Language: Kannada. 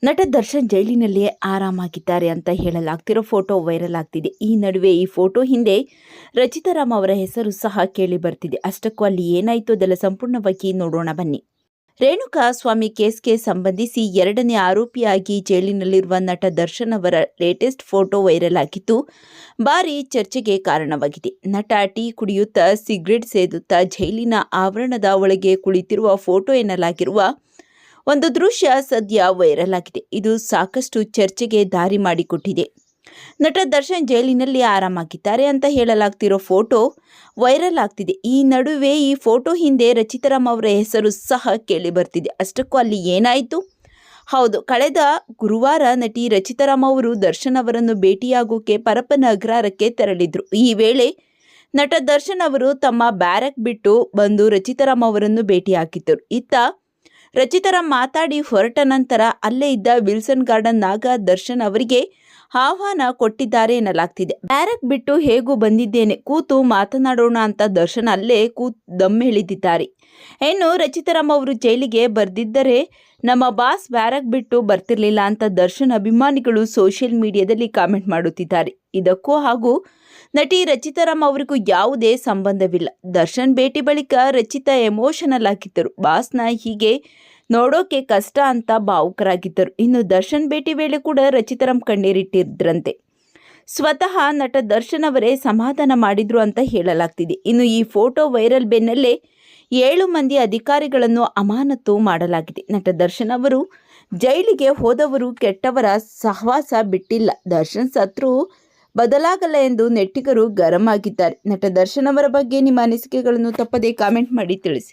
ನಟ ದರ್ಶನ್ ಜೈಲಿನಲ್ಲಿಯೇ ಆರಾಮಾಗಿದ್ದಾರೆ ಅಂತ ಹೇಳಲಾಗ್ತಿರೋ ಫೋಟೋ ವೈರಲ್ ಆಗ್ತಿದೆ. ಈ ನಡುವೆ ಈ ಫೋಟೋ ಹಿಂದೆ ರಚಿತಾ ರಾಮ್ ಅವರ ಹೆಸರು ಸಹ ಕೇಳಿ ಬರ್ತಿದೆ. ಅಷ್ಟಕ್ಕೂ ಅಲ್ಲಿ ಏನಾಯಿತು ಅದೆಲ್ಲ ಸಂಪೂರ್ಣವಾಗಿ ನೋಡೋಣ ಬನ್ನಿ. ರೇಣುಕಾ ಸ್ವಾಮಿ ಕೇಸ್ಗೆ ಸಂಬಂಧಿಸಿ ಎರಡನೇ ಆರೋಪಿಯಾಗಿ ಜೈಲಿನಲ್ಲಿರುವ ನಟ ದರ್ಶನ್ ಅವರ ಲೇಟೆಸ್ಟ್ ಫೋಟೋ ವೈರಲ್ ಆಗಿದ್ದು ಭಾರೀ ಚರ್ಚೆಗೆ ಕಾರಣವಾಗಿದೆ. ನಟ ಟೀ ಕುಡಿಯುತ್ತಾ ಸಿಗರೆಟ್ ಸೇದುತ್ತಾ ಜೈಲಿನ ಆವರಣದ ಒಳಗೆ ಕುಳಿತಿರುವ ಫೋಟೋ ಎನ್ನಲಾಗಿರುವ ಒಂದು ದೃಶ್ಯ ಸದ್ಯ ವೈರಲ್ ಆಗಿದೆ. ಇದು ಸಾಕಷ್ಟು ಚರ್ಚೆಗೆ ದಾರಿ ಮಾಡಿಕೊಟ್ಟಿದೆ. ನಟ ದರ್ಶನ್ ಜೈಲಿನಲ್ಲಿ ಆರಾಮಾಗಿದ್ದಾರೆ ಅಂತ ಹೇಳಲಾಗ್ತಿರೋ ಫೋಟೋ ವೈರಲ್ ಆಗ್ತಿದೆ. ಈ ನಡುವೆ ಈ ಫೋಟೋ ಹಿಂದೆ ರಚಿತಾ ರಾಮ್ ಅವರ ಹೆಸರು ಸಹ ಕೇಳಿ ಬರ್ತಿದೆ. ಅಷ್ಟಕ್ಕೂ ಅಲ್ಲಿ ಏನಾಯಿತು? ಹೌದು, ಕಳೆದ ಗುರುವಾರ ನಟಿ ರಚಿತಾ ರಾಮ್ ಅವರು ದರ್ಶನ್ ಅವರನ್ನು ಭೇಟಿಯಾಗೋಕೆ ಪರಪ್ಪನ ಅಗ್ರಹಾರಕ್ಕೆ ತೆರಳಿದ್ರು. ಈ ವೇಳೆ ನಟ ದರ್ಶನ್ ಅವರು ತಮ್ಮ ಬ್ಯಾರಕ್ ಬಿಟ್ಟು ಬಂದು ರಚಿತಾ ರಾಮ್ ಅವರನ್ನು ಭೇಟಿಯಾಗಿದ್ದರು. ಇತ್ತ ರಚಿತಾ ರಾಮ್ ಮಾತಾಡಿ ಹೊರಟ ನಂತರ ಅಲ್ಲೇ ಇದ್ದ ವಿಲ್ಸನ್ ಗಾರ್ಡನ್ ನಾಗ ದರ್ಶನ್ ಅವರಿಗೆ ಆಹ್ವಾನ ಕೊಟ್ಟಿದ್ದಾರೆ ಎನ್ನಲಾಗ್ತಿದೆ. ಬ್ಯಾರಕ್ ಬಿಟ್ಟು ಹೇಗೂ ಬಂದಿದ್ದೇನೆ, ಕೂತು ಮಾತನಾಡೋಣ ಅಂತ ದರ್ಶನ್ ಅಲ್ಲೇ ದಮ್ ಎಳೆದಿದ್ದಾರೆ. ಇನ್ನು ರಚಿತಾ ರಾಮ್ ಅವರು ಜೈಲಿಗೆ ಬರ್ದಿದ್ದರೆ ನಮ್ಮ ಬಾಸ್ ಬ್ಯಾರಕ್ ಬಿಟ್ಟು ಬರ್ತಿರ್ಲಿಲ್ಲ ಅಂತ ದರ್ಶನ್ ಅಭಿಮಾನಿಗಳು ಸೋಷಿಯಲ್ ಮೀಡಿಯಾದಲ್ಲಿ ಕಾಮೆಂಟ್ ಮಾಡುತ್ತಿದ್ದಾರೆ. ಇದಕ್ಕೂ ಹಾಗೂ ನಟಿ ರಚಿತಾ ರಾಮ್ ಅವರಿಗೂ ಯಾವುದೇ ಸಂಬಂಧವಿಲ್ಲ. ದರ್ಶನ್ ಭೇಟಿ ಬಳಿಕ ರಚಿತಾ ಎಮೋಷನಲ್ ಆಗಿದ್ದರು. ಬಾಸ್ನ ಹೀಗೆ ನೋಡೋಕೆ ಕಷ್ಟ ಅಂತ ಭಾವುಕರಾಗಿದ್ದರು. ಇನ್ನು ದರ್ಶನ್ ಭೇಟಿ ವೇಳೆ ಕೂಡ ರಚಿತಾ ರಾಮ್ ಕಣ್ಣೀರಿಟ್ಟಿದ್ರಂತೆ. ಸ್ವತಃ ನಟ ದರ್ಶನ್ ಅವರೇ ಸಮಾಧಾನ ಮಾಡಿದ್ರು ಅಂತ ಹೇಳಲಾಗ್ತಿದೆ. ಇನ್ನು ಈ ಫೋಟೋ ವೈರಲ್ ಬೆನ್ನಲ್ಲೇ 7 ಮಂದಿ ಅಧಿಕಾರಿಗಳನ್ನು ಅಮಾನತು ಮಾಡಲಾಗಿದೆ. ನಟ ದರ್ಶನ್ ಅವರು ಜೈಲಿಗೆ ಹೋದವರು ಕೆಟ್ಟವರ ಸಹವಾಸ ಬಿಟ್ಟಿಲ್ಲ. ದರ್ಶನ್ ಸತ್ರು ಬದಲಾಗಲ್ಲ ಎಂದು ನೆಟ್ಟಿಗರು ಗರಂ ಆಗಿದ್ದಾರೆ. ನಟ ದರ್ಶನ್ ಅವರ ಬಗ್ಗೆ ನಿಮ್ಮ ಅನಿಸಿಕೆಗಳನ್ನು ತಪ್ಪದೇ ಕಾಮೆಂಟ್ ಮಾಡಿ ತಿಳಿಸಿ.